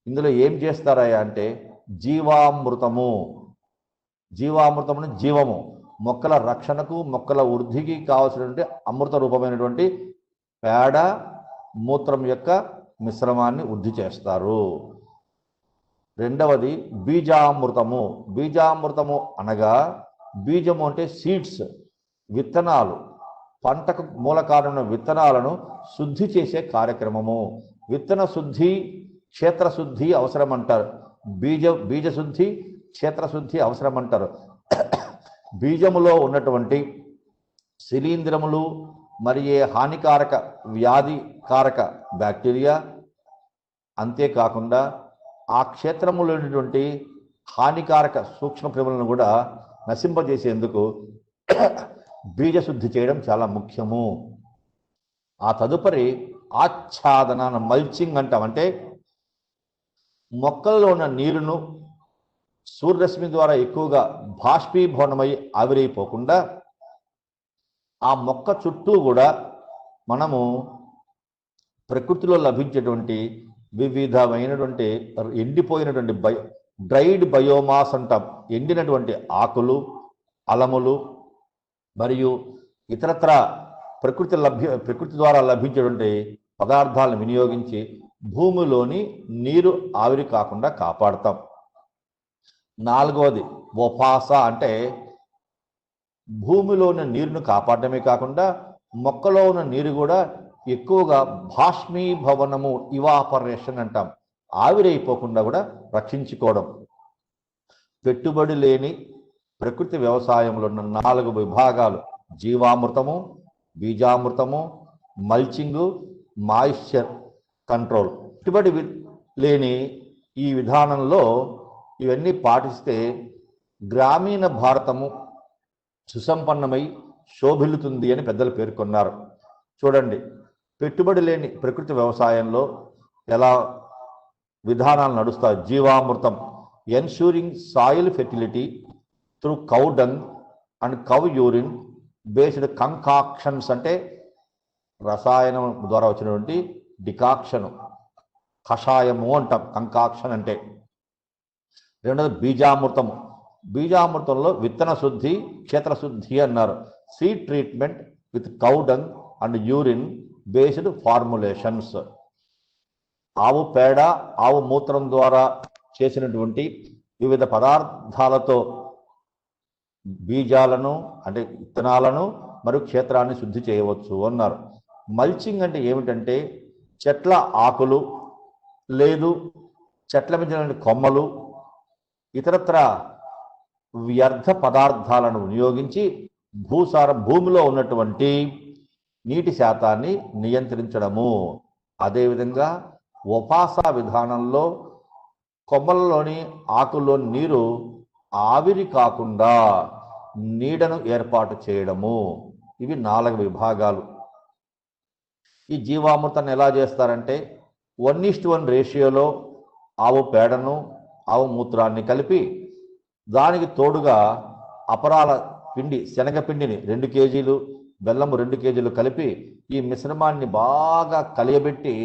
ఇందులో ఏం చేస్తారయ్యా అంటే జీవామృతము, జీవామృతమును జీవము, మొక్కల రక్షణకు మొక్కల వృద్ధికి కావాల్సినటువంటి అమృత రూపమైనటువంటి పేడ మూత్రం యొక్క మిశ్రమాన్ని వృద్ధి చేస్తారు. రెండవది బీజామృతము. బీజామృతము అనగా బీజము అంటే సీడ్స్, విత్తనాలు, పంటకు మూల కారణమైన విత్తనాలను శుద్ధి చేసే కార్యక్రమము. విత్తన శుద్ధి, క్షేత్రశుద్ధి అవసరం అంటారు. బీజశుద్ధి, క్షేత్రశుద్ధి అవసరం అంటారు. బీజములో ఉన్నటువంటి శిలీంధ్రములు మరియు హానికారక వ్యాధికారక బ్యాక్టీరియా, అంతేకాకుండా ఆ క్షేత్రములో ఉన్నటువంటి హానికారక సూక్ష్మక్రిములను కూడా నశింపజేసేందుకు బీజశుద్ధి చేయడం చాలా ముఖ్యము. ఆ తదుపరి ఆచ్ఛాదన, మల్చింగ్ అంటాం. అంటే మొక్కల్లో ఉన్న నీరును సూర్యరశ్మి ద్వారా ఎక్కువగా బాష్పీభవనమై ఆవిరైపోకుండా ఆ మొక్క చుట్టూ కూడా మనము ప్రకృతిలో లభించేటువంటి వివిధమైనటువంటి ఎండిపోయినటువంటి డ్రైడ్ బయోమాస్ అంటాం. ఎండినటువంటి ఆకులు, అలములు మరియు ఇతరత్ర ప్రకృతి ద్వారా లభించేటువంటి పదార్థాలను వినియోగించి భూమిలోని నీరు ఆవిరి కాకుండా కాపాడుతాం. నాలుగవది వపాస, అంటే భూమిలో ఉన్న నీరును కాపాడటమే కాకుండా మొక్కలో ఉన్న నీరు కూడా ఎక్కువగా బాష్పీభవనము, ఇవాపరేషన్ అంటాం, ఆవిరైపోకుండా కూడా రక్షించుకోవడం. పెట్టుబడి లేని ప్రకృతి వ్యవసాయంలో ఉన్న 4 విభాగాలు: జీవామృతము, బీజామృతము, మల్చింగు, మాయిశ్చర్ కంట్రోల్. పెట్టుబడి లేని ఈ విధానంలో ఇవన్నీ పాటిస్తే గ్రామీణ భారతము సుసంపన్నమై శోభిల్లుతుంది అని పెద్దలు పేర్కొన్నారు. చూడండి, పెట్టుబడి లేని ప్రకృతి వ్యవసాయంలో ఎలా విధానాలు నడుస్తాయి. జీవామృతం, ensuring soil fertility through cow dung and cow urine based concoctions, అంటే రసాయనం ద్వారా వచ్చినటువంటి డికాక్షను, కషాయము అంటాం కంకాక్షన్ అంటే. రెండవది బీజామృతము. బీజామృతంలో విత్తన శుద్ధి, క్షేత్రశుద్ధి అన్నారు. Seed treatment with cow dung and urine based formulations. ఆవు పేడ, ఆవు మూత్రం ద్వారా చేసినటువంటి వివిధ పదార్థాలతో బీజాలను అంటే విత్తనాలను మరియు క్షేత్రాన్ని శుద్ధి చేయవచ్చు అన్నారు. మల్చింగ్ అంటే ఏమిటంటే చెట్ల ఆకులు లేదు చెట్ల మీద కొమ్మలు, ఇతరత్ర వ్యర్థ పదార్థాలను వినియోగించి భూమిలో ఉన్నటువంటి నీటి శాతాన్ని నియంత్రించడము. అదేవిధంగా వపాసా విధానంలో కొమ్మలలోని ఆకుల్లోని నీరు ఆవిరి కాకుండా నీడను ఏర్పాటు చేయడము. ఇవి 4 విభాగాలు. ఈ జీవామృతాన్ని ఎలా చేస్తారంటే 1:1 రేషియోలో ఆవు పేడను, ఆవు మూత్రాన్ని కలిపి దానికి తోడుగా అపరాల పిండి, శనగపిండిని 2 కేజీలు, బెల్లము 2 కేజీలు కలిపి ఈ మిశ్రమాన్ని బాగా కలియబెట్టి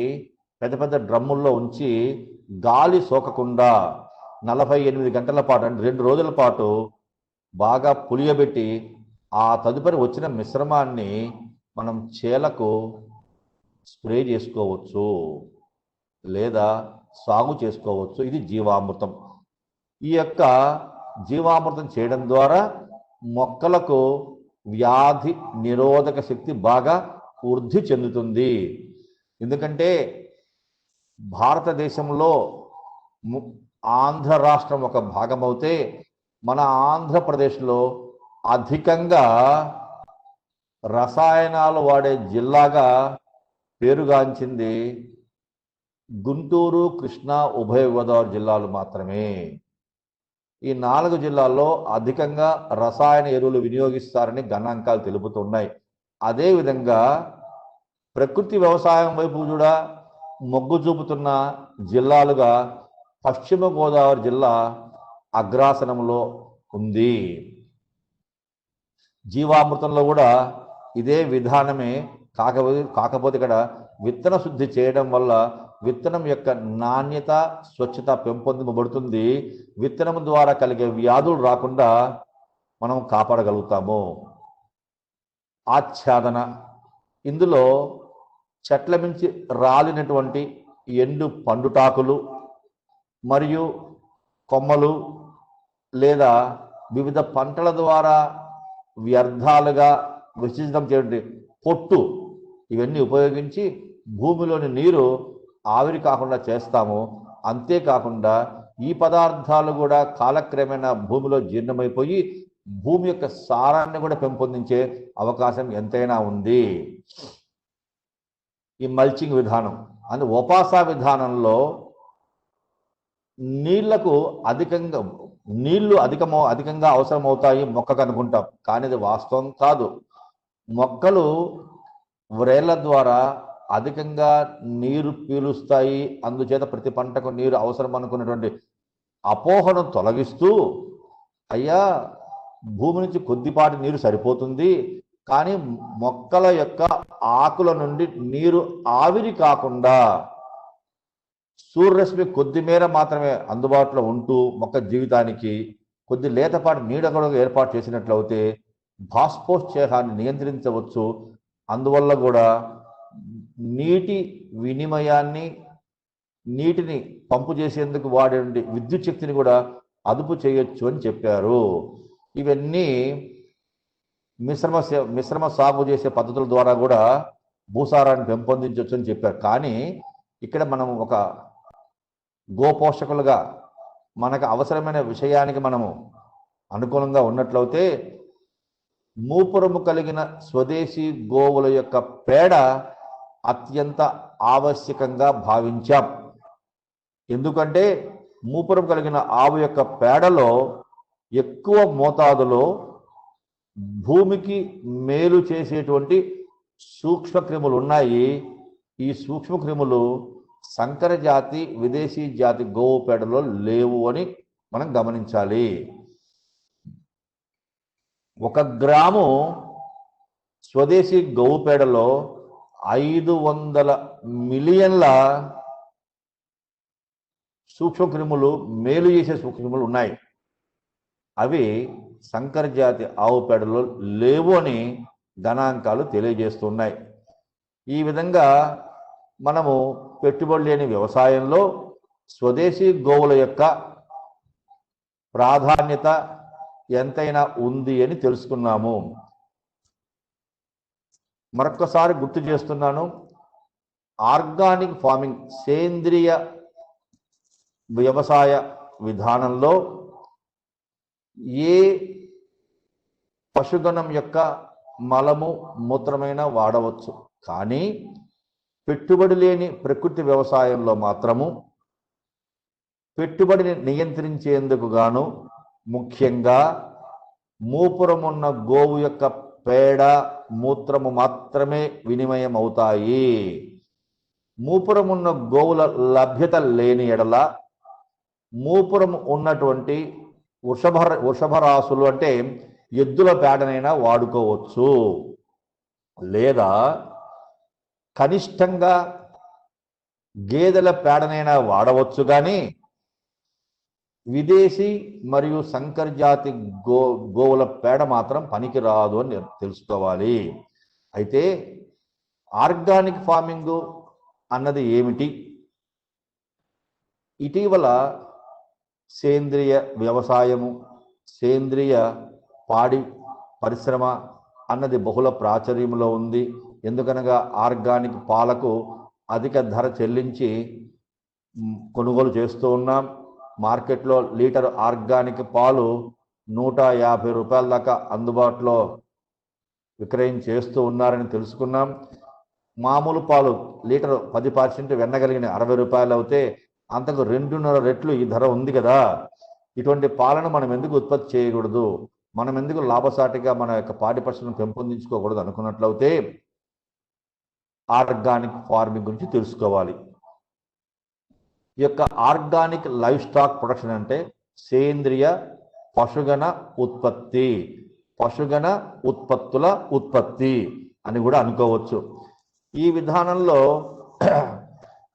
పెద్ద పెద్ద డ్రమ్ముల్లో ఉంచి గాలి సోకకుండా 48 గంటల పాటు, అంటే 2 రోజుల పాటు బాగా పులియబెట్టి ఆ తదుపరి వచ్చిన మిశ్రమాన్ని మనం చేలకు స్ప్రే చేసుకోవచ్చు లేదా సాగు చేసుకోవచ్చు. ఇది జీవామృతం. ఈ యొక్క జీవామృతం చేయడం ద్వారా మొక్కలకు వ్యాధి నిరోధక శక్తి బాగా వృద్ధి చెందుతుంది. ఎందుకంటే భారతదేశంలో ఆంధ్ర రాష్ట్రం ఒక భాగం అవుతే మన ఆంధ్రప్రదేశ్లో అధికంగా రసాయనాలు వాడే జిల్లాగా పేరుగాంచింది గుంటూరు, కృష్ణా, ఉభయ గోదావరి జిల్లాలు మాత్రమే. ఈ 4 జిల్లాల్లో అధికంగా రసాయన ఎరువులు వినియోగిస్తారని గణాంకాలు తెలుపుతున్నాయి. అదేవిధంగా ప్రకృతి వ్యవసాయం వైపు కూడా మొగ్గు చూపుతున్న జిల్లాలుగా పశ్చిమ గోదావరి జిల్లా అగ్రాసనంలో ఉంది. జీవామృతంలో కూడా ఇదే విధానమే, కాకపోతే ఇక్కడ విత్తన శుద్ధి చేయడం వల్ల విత్తనం యొక్క నాణ్యత స్వచ్ఛత పెంపొందింపబడుతుంది. విత్తనం ద్వారా కలిగే వ్యాధులు రాకుండా మనం కాపాడగలుగుతాము. ఆచ్ఛాదన, ఇందులో చెట్ల నుంచి రాలినటువంటి ఎండు పండుటాకులు మరియు కొమ్మలు లేదా వివిధ పంటల ద్వారా వ్యర్థాలుగా విసర్జించడం చేయడం పొట్టు, ఇవన్నీ ఉపయోగించి భూమిలోని నీరు ఆవిరి కాకుండా చేస్తాము. అంతేకాకుండా ఈ పదార్థాలు కూడా కాలక్రమేణా భూమిలో జీర్ణమైపోయి భూమి యొక్క సారాన్ని కూడా పెంపొందించే అవకాశం ఎంతైనా ఉంది. ఈ మల్చింగ్ విధానం ఉపాస విధానంలో నీళ్లు అధికంగా అవసరమవుతాయి మొక్కకు అనుకుంటాం, కానీ అది వాస్తవం కాదు. మొక్కలు వ్రేళ్ల ద్వారా అధికంగా నీరు పీలుస్తాయి. అందుచేత ప్రతి పంటకు నీరు అవసరం అనుకున్నటువంటి అపోహను తొలగిస్తూ, అయ్యా భూమి నుంచి కొద్దిపాటి నీరు సరిపోతుంది, కానీ మొక్కల యొక్క ఆకుల నుండి నీరు ఆవిరి కాకుండా సూర్యరశ్మి కొద్ది మేర మాత్రమే అందుబాటులో ఉంటూ మొక్క జీవితానికి కొద్ది లేతపాటి నీడ కూడా ఏర్పాటు చేసినట్లయితే బాష్పోత్సేహాన్ని నియంత్రించవచ్చు. అందువల్ల కూడా నీటి వినిమయాన్ని, నీటిని పంపు చేసేందుకు వాడే విద్యుత్ శక్తిని కూడా అదుపు చేయొచ్చు అని చెప్పారు. ఇవన్నీ మిశ్రమ సాగు చేసే పద్ధతుల ద్వారా కూడా భూసారాన్ని పెంపొందించవచ్చు అని చెప్పారు. కానీ ఇక్కడ మనం ఒక గోపోషకులుగా మనకు అవసరమైన విషయానికి మనము అనుకూలంగా ఉన్నట్లయితే మూపురము కలిగిన స్వదేశీ గోవుల యొక్క పేడ అత్యంత ఆవశ్యకంగా భావించాం. ఎందుకంటే మూపురం కలిగిన ఆవు యొక్క పేడలో ఎక్కువ మోతాదులో భూమికి మేలు చేసేటువంటి సూక్ష్మక్రిములు ఉన్నాయి. ఈ సూక్ష్మక్రిములు సంకర జాతి, విదేశీ జాతి గోవు పేడలో లేవు అని మనం గమనించాలి. 1 గ్రాము స్వదేశీ గోవు పేడలో 500 మిలియన్ల సూక్ష్మక్రిములు, మేలు చేసే సూక్ష్మక్రిములు ఉన్నాయి. అవి సంకర జాతి ఆవు పేడలో లేవు అని గణాంకాలు తెలియజేస్తున్నాయి. ఈ విధంగా మనము పెట్టుబడి లేని వ్యవసాయంలో స్వదేశీ గోవుల యొక్క ప్రాధాన్యత ఎంతైనా ఉంది అని తెలుసుకున్నాము. మరొక్కసారి గుర్తు చేస్తున్నాను, ఆర్గానిక్ ఫార్మింగ్, సేంద్రియ వ్యవసాయ విధానంలో ఏ పశుగణం యొక్క మలము మూత్రమైన వాడవచ్చు. కానీ పెట్టుబడి లేని ప్రకృతి వ్యవసాయంలో మాత్రము పెట్టుబడిని నియంత్రించేందుకు గాను ముఖ్యంగా మూపురమున్న గోవు యొక్క పేడ, మూత్రము మాత్రమే వినిమయం అవుతాయి. మూపురమున్న గోవుల లభ్యత లేని ఎడల మూపురం ఉన్నటువంటి వృషభరాసులు అంటే ఎద్దుల పేడనైనా వాడుకోవచ్చు, లేదా కనిష్టంగా గేదెల పేడనైనా వాడవచ్చు. కానీ విదేశీ మరియు సంకర జాతి గోవుల పేడ మాత్రం పనికిరాదు అని తెలుసుకోవాలి. అయితే ఆర్గానిక్ ఫార్మింగ్ అన్నది ఏమిటి? ఇటీవల సేంద్రియ వ్యవసాయము, సేంద్రియ పాడి పరిశ్రమ అన్నది బహుళ ప్రాచుర్యంలో ఉంది. ఎందుకనగా ఆర్గానిక్ పాలకు అధిక ధర చెల్లించి కొనుగోలు చేస్తూ ఉన్నాం. మార్కెట్లో లీటర్ ఆర్గానిక్ పాలు 150 రూపాయల దాకా అందుబాటులో విక్రయం చేస్తూ ఉన్నారని తెలుసుకున్నాం. మామూలు పాలు లీటర్ 10% వెన్నగలిగిన 60 రూపాయలు అవుతే అంతకు 2.5 రెట్లు ఈ ధర ఉంది కదా. ఇటువంటి పాలను మనం ఎందుకు ఉత్పత్తి చేయకూడదు, మనం ఎందుకు లాభసాటిగా మన యొక్క పాడి పరిశ్రమను పెంపొందించుకోకూడదు అనుకున్నట్లయితే ఆర్గానిక్ ఫార్మింగ్ గురించి తెలుసుకోవాలి. ఈ యొక్క ఆర్గానిక్ లైవ్ స్టాక్ ప్రొడక్షన్ అంటే సేంద్రియ పశుగణ ఉత్పత్తి, పశుగణ ఉత్పత్తుల ఉత్పత్తి అని కూడా అనుకోవచ్చు. ఈ విధానంలో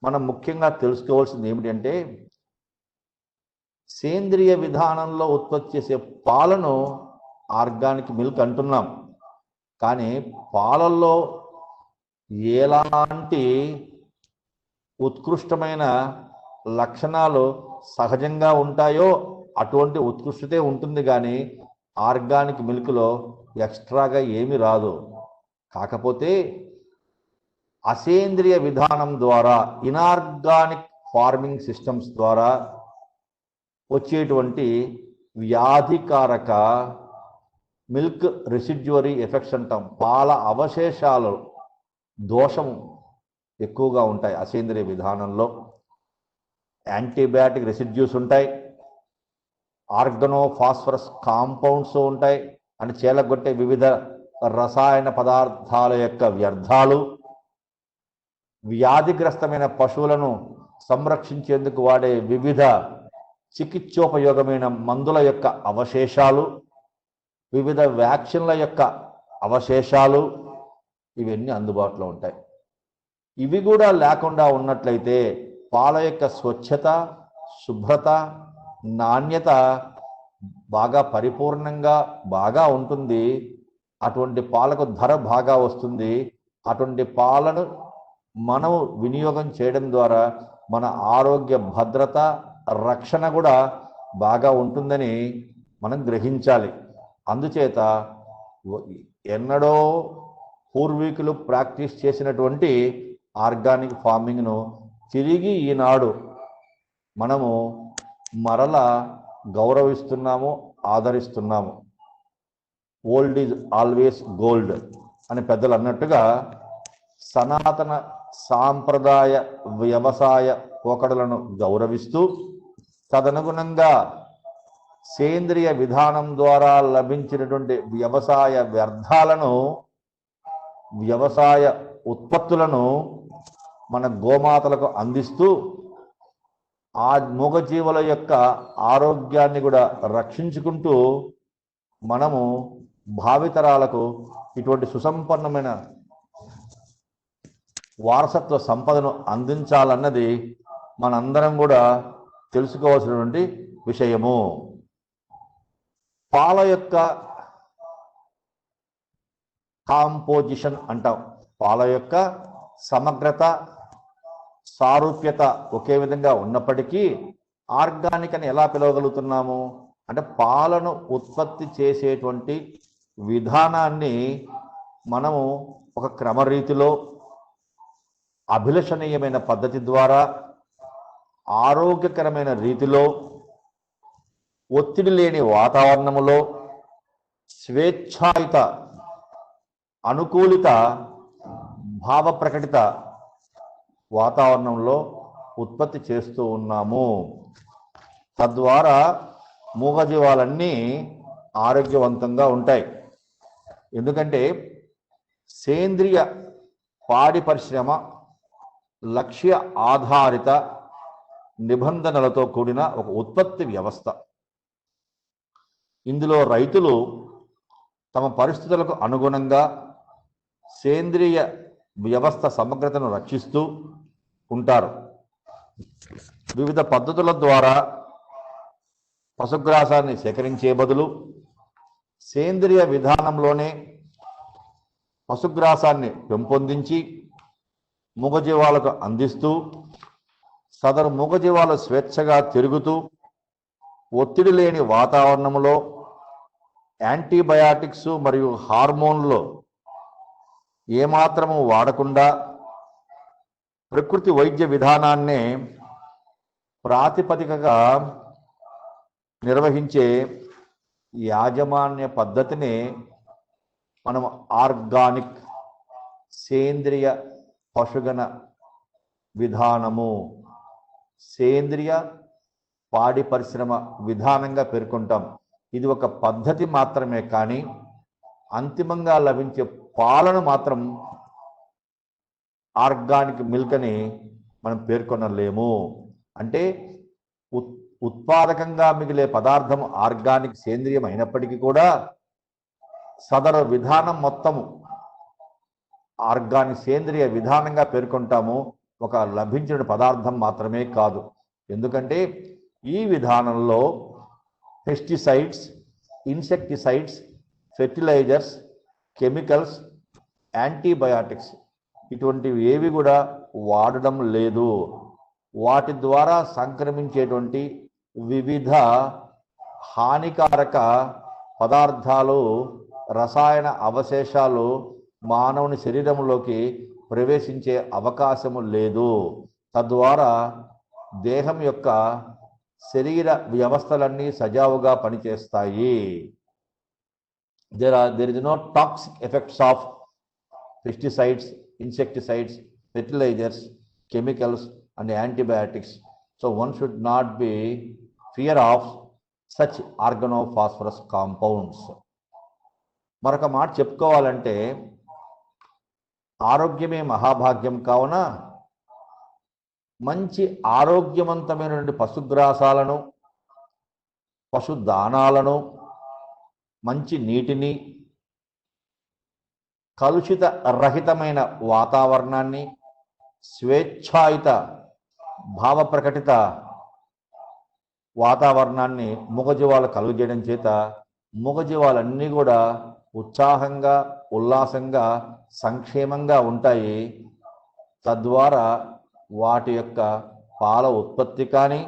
మనం ముఖ్యంగా తెలుసుకోవాల్సింది ఏమిటంటే సేంద్రియ విధానంలో ఉత్పత్తి చేసే పాలను ఆర్గానిక్ మిల్క్ అంటున్నాం. కానీ పాలల్లో ఎలాంటి ఉత్కృష్టమైన లక్షణాలు సహజంగా ఉంటాయో అటువంటి ఉత్కృష్టతే ఉంటుంది, కానీ ఆర్గానిక్ మిల్క్లో ఎక్స్ట్రాగా ఏమీ రాదు. కాకపోతే అసేంద్రియ విధానం ద్వారా, ఇనార్గానిక్ ఫార్మింగ్ సిస్టమ్స్ ద్వారా వచ్చేటువంటి వ్యాధికారక మిల్క్ రెసిడ్యువరీ ఎఫెక్ట్స్ అంటాం, పాల అవశేషాలు దోషం ఎక్కువగా ఉంటాయి. అసేంద్రియ విధానంలో యాంటీబయాటిక్ రెసిడ్యూస్ ఉంటాయి, ఆర్గనో ఫాస్ఫరస్ కాంపౌండ్స్ ఉంటాయి, అని చేలగొట్టే వివిధ రసాయన పదార్థాల యొక్క వ్యర్థాలు, వ్యాధిగ్రస్తమైన పశువులను సంరక్షించేందుకు వాడే వివిధ చికిత్సోపయోగమైన మందుల యొక్క అవశేషాలు, వివిధ వ్యాక్సిన్ల యొక్క అవశేషాలు, ఇవన్నీ అందుబాటులో ఉంటాయి. ఇవి కూడా లేకుండా ఉన్నట్లయితే పాల యొక్క స్వచ్ఛత, శుభ్రత, నాణ్యత బాగా పరిపూర్ణంగా బాగా ఉంటుంది. అటువంటి పాలకు ధర బాగా వస్తుంది. అటువంటి పాలను మనం వినియోగం చేయడం ద్వారా మన ఆరోగ్య భద్రత, రక్షణ కూడా బాగా ఉంటుందని మనం గ్రహించాలి. అందుచేత ఎన్నడో పూర్వీకులు ప్రాక్టీస్ చేసినటువంటి ఆర్గానిక్ ఫార్మింగ్ను తిరిగి ఈనాడు మనము మరల గౌరవిస్తున్నాము, ఆదరిస్తున్నాము. ఓల్డ్ ఈజ్ ఆల్వేస్ గోల్డ్ అని పెద్దలు అన్నట్టుగా సనాతన సాంప్రదాయ వ్యవసాయ పోకడలను గౌరవిస్తూ తదనుగుణంగా సేంద్రియ విధానం ద్వారా లభించినటువంటి వ్యవసాయ వ్యర్థాలను, వ్యవసాయ ఉత్పత్తులను మన గోమాతలకు అందిస్తూ ఆ మూగజీవుల యొక్క ఆరోగ్యాన్ని కూడా రక్షించుకుంటూ మనము భావితరాలకు ఇటువంటి సుసంపన్నమైన వారసత్వ సంపదను అందించాలన్నది మనందరం కూడా తెలుసుకోవాల్సినటువంటి విషయము. పాల యొక్క కాంపోజిషన్ అంటాం. పాల యొక్క సమగ్రత, సారూప్యత ఒకే విధంగా ఉన్నప్పటికీ ఆర్గానిక్ అని ఎలా పిలవగలుగుతున్నాము అంటే పాలను ఉత్పత్తి చేసేటువంటి విధానాన్ని మనము ఒక క్రమరీతిలో, అభిలషణీయమైన పద్ధతి ద్వారా, ఆరోగ్యకరమైన రీతిలో, ఒత్తిడి లేని వాతావరణములో, స్వేచ్ఛాయుత, అనుకూలిత, భావ ప్రకటిత వాతావరణంలో ఉత్పత్తి చేస్తూ ఉన్నాము. తద్వారా మూగజీవాలన్నీ ఆరోగ్యవంతంగా ఉంటాయి. ఎందుకంటే సేంద్రియ పాడి పరిశ్రమ లక్ష్య ఆధారిత నిబంధనలతో కూడిన ఒక ఉత్పత్తి వ్యవస్థ. ఇందులో రైతులు తమ పరిస్థితులకు అనుగుణంగా సేంద్రియ వ్యవస్థ సమగ్రతను రక్షిస్తూ ఉంటారు. వివిధ పద్ధతుల ద్వారా పశుగ్రాసాన్ని సేకరించే బదులు సేంద్రియ విధానంలోనే పశుగ్రాసాన్ని పెంపొందించి మూగజీవాలకు అందిస్తూ సదరు మూగజీవాలు స్వేచ్ఛగా తిరుగుతూ ఒత్తిడి లేని వాతావరణంలో యాంటీబయాటిక్స్ మరియు హార్మోన్లు ఏమాత్రము వాడకుండా ప్రకృతి వైద్య విధానాన్నే ప్రాతిపదికగా నిర్వహించే యాజమాన్య పద్ధతిని మనం ఆర్గానిక్ సేంద్రియ పశుగణ విధానము, సేంద్రియ పాడి పరిశ్రమ విధానంగా పేర్కొంటాం. ఇది ఒక పద్ధతి మాత్రమే, కానీ అంతిమంగా లభించే పాలను మాత్రం ఆర్గానిక్ మిల్క్ అని మనం పేర్కొనలేము. అంటే ఉత్పాదకంగా మిగిలే పదార్థం ఆర్గానిక్ సేంద్రియం అయినప్పటికీ కూడా సదరు విధానం మొత్తము ఆర్గానిక్ సేంద్రియ విధానంగా పేర్కొంటాము. ఒక లభించిన పదార్థం మాత్రమే కాదు. ఎందుకంటే ఈ విధానంలో pesticides, insecticides, fertilisers, chemicals, antibiotics ఇటువంటివి ఏవి కూడా వాడడం లేదు. వాటి ద్వారా సంక్రమించేటువంటి వివిధ హానికారక పదార్థాలు, రసాయన అవశేషాలు మానవుని శరీరంలోకి ప్రవేశించే అవకాశము లేదు. తద్వారా దేహం యొక్క శరీర వ్యవస్థలన్నీ సజావుగా పనిచేస్తాయి. there is no toxic effects of pesticides, insecticides, fertilizers, chemicals and antibiotics. So one should not be fear of such organophosphorus compounds. మరొక మాట చెప్పుకోవాలంటే ఆరోగ్యమే మహాభాగ్యం కావున మంచి ఆరోగ్యవంతమైనటువంటి పశుగ్రాసాలను, పశు దానాలను, మంచి నీటిని, కలుషిత రహితమైన వాతావరణాన్ని, స్వేచ్ఛాయుత భావ ప్రకటిత వాతావరణాన్ని మూగజీవాలు కలుగజేయడం చేత మూగజీవాలన్నీ కూడా ఉత్సాహంగా, ఉల్లాసంగా, సంక్షేమంగా ఉంటాయి. తద్వారా వాటి యొక్క పాల ఉత్పత్తి కానీ,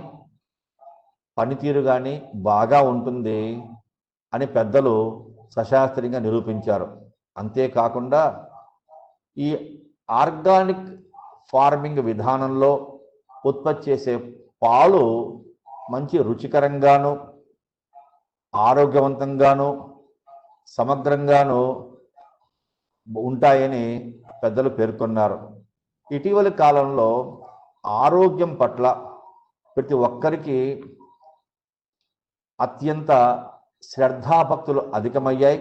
పనితీరు కానీ బాగా ఉంటుంది అని పెద్దలు సశాస్త్రీయంగా నిరూపించారు. అంతేకాకుండా ఈ ఆర్గానిక్ ఫార్మింగ్ విధానంలో ఉత్పత్తి చేసే పాలు మంచి రుచికరంగాను, ఆరోగ్యవంతంగాను, సమగ్రంగాను ఉంటాయని పెద్దలు పేర్కొన్నారు. ఇటీవలి కాలంలో ఆరోగ్యం పట్ల ప్రతి ఒక్కరికి అత్యంత శ్రద్ధాభక్తులు అధికమయ్యాయి.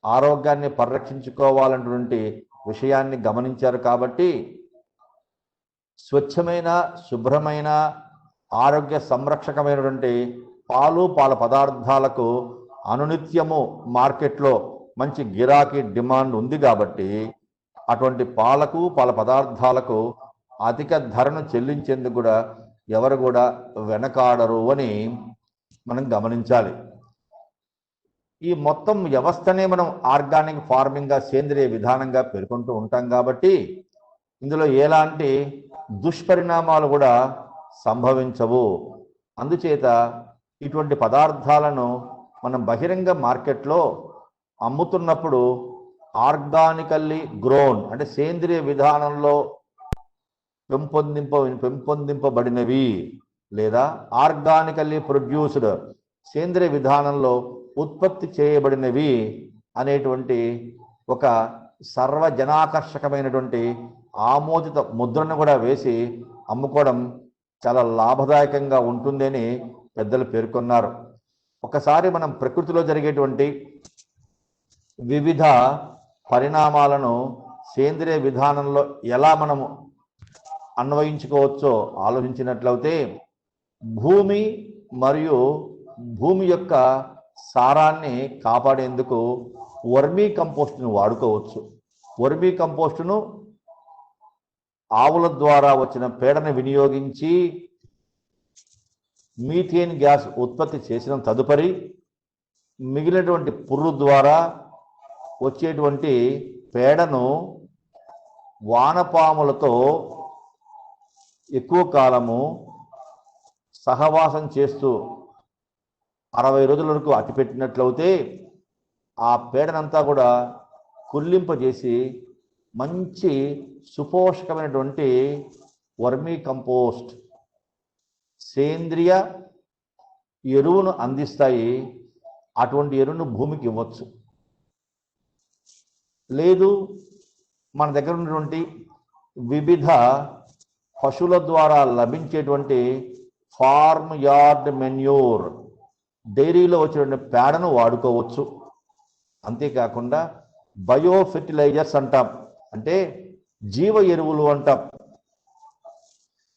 ఆరోగ్యాన్ని పరిరక్షించుకోవాలన్నటువంటి విషయాన్ని గమనించారు. కాబట్టి స్వచ్ఛమైన, శుభ్రమైన, ఆరోగ్య సంరక్షకమైనటువంటి పాలు, పాల పదార్థాలకు అనునిత్యము మార్కెట్లో మంచి గిరాకీ డిమాండ్ ఉంది. కాబట్టి అటువంటి పాలకు, పాల పదార్థాలకు అధిక ధరను చెల్లించేందుకు కూడా ఎవరు కూడా వెనకాడరు అని మనం గమనించాలి. ఈ మొత్తం వ్యవస్థనే మనం ఆర్గానిక్ ఫార్మింగ్గా, సేంద్రియ విధానంగా పేర్కొంటూ ఉంటాం. కాబట్టి ఇందులో ఎలాంటి దుష్పరిణామాలు కూడా సంభవించవు. అందుచేత ఇటువంటి పదార్థాలను మనం బహిరంగ మార్కెట్లో అమ్ముతున్నప్పుడు ఆర్గానికల్లీ గ్రోన్ అంటే సేంద్రియ విధానంలో పెంపొందింపబడినవి లేదా ఆర్గానికల్లీ ప్రొడ్యూస్డ్ సేంద్రియ విధానంలో ఉత్పత్తి చేయబడినవి అనేటువంటి ఒక సర్వజనాకర్షకమైనటువంటి ఆమోదిత ముద్రను కూడా వేసి అమ్ముకోవడం చాలా లాభదాయకంగా ఉంటుందని పెద్దలు పేర్కొన్నారు. ఒకసారి మనం ప్రకృతిలో జరిగేటువంటి వివిధ పరిణామాలను సేంద్రియ విధానంలో ఎలా మనము అన్వయించుకోవచ్చో ఆలోచించినట్లయితే భూమి మరియు భూమి యొక్క సారాన్ని కాపాడేందుకు వర్మీ కంపోస్ట్ను వాడుకోవచ్చు. వర్మీ కంపోస్టును ఆవుల ద్వారా వచ్చిన పేడను వినియోగించి మీథేన్ గ్యాస్ ఉత్పత్తి చేసిన తదుపరి మిగిలినటువంటి పుర్రు ద్వారా వచ్చేటువంటి పేడను వానపాములతో ఎక్కువ కాలము సహవాసం చేస్తూ 60 రోజుల వరకు అట్టిపెట్టినట్లయితే ఆ పేడనంతా కూడా కుళ్ళింపజేసి మంచి సుపోషకమైనటువంటి వర్మీ కంపోస్ట్ సేంద్రియ ఎరువును అందిస్తాయి. అటువంటి ఎరువును భూమికి ఇవ్వచ్చు. లేదు మన దగ్గర ఉన్నటువంటి వివిధ పశువుల ద్వారా లభించేటువంటి ఫార్మ్ యార్డ్ మెన్యూర్ డైరీలో వచ్చేటువంటి పేడను వాడుకోవచ్చు. అంతేకాకుండా బయో ఫెర్టిలైజర్స్ అంటాం, అంటే జీవ ఎరువులు అంటాం.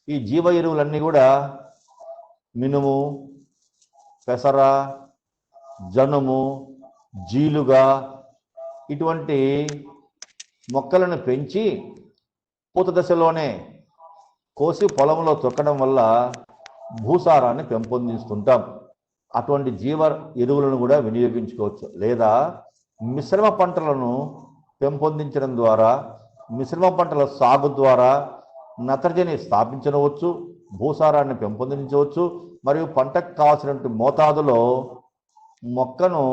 ఈ జీవ ఎరువులన్నీ కూడా మినుము, పెసర, జనుము, జీలుగా ఇటువంటి మొక్కలను పెంచి పూత దశలోనే కోసి పొలంలో తొక్కడం వల్ల భూసారాన్ని పెంపొందిస్తుంటాం. అటువంటి జీవ ఎరువులను కూడా వినియోగించుకోవచ్చు. లేదా మిశ్రమ పంటలను పెంపొందించడం ద్వారా, మిశ్రమ పంటల సాగు ద్వారా నత్రజని స్థాపించవచ్చు, భూసారాన్ని పెంపొందించవచ్చు. మరియు పంటకు కావాల్సినటువంటి మోతాదులో మొక్కను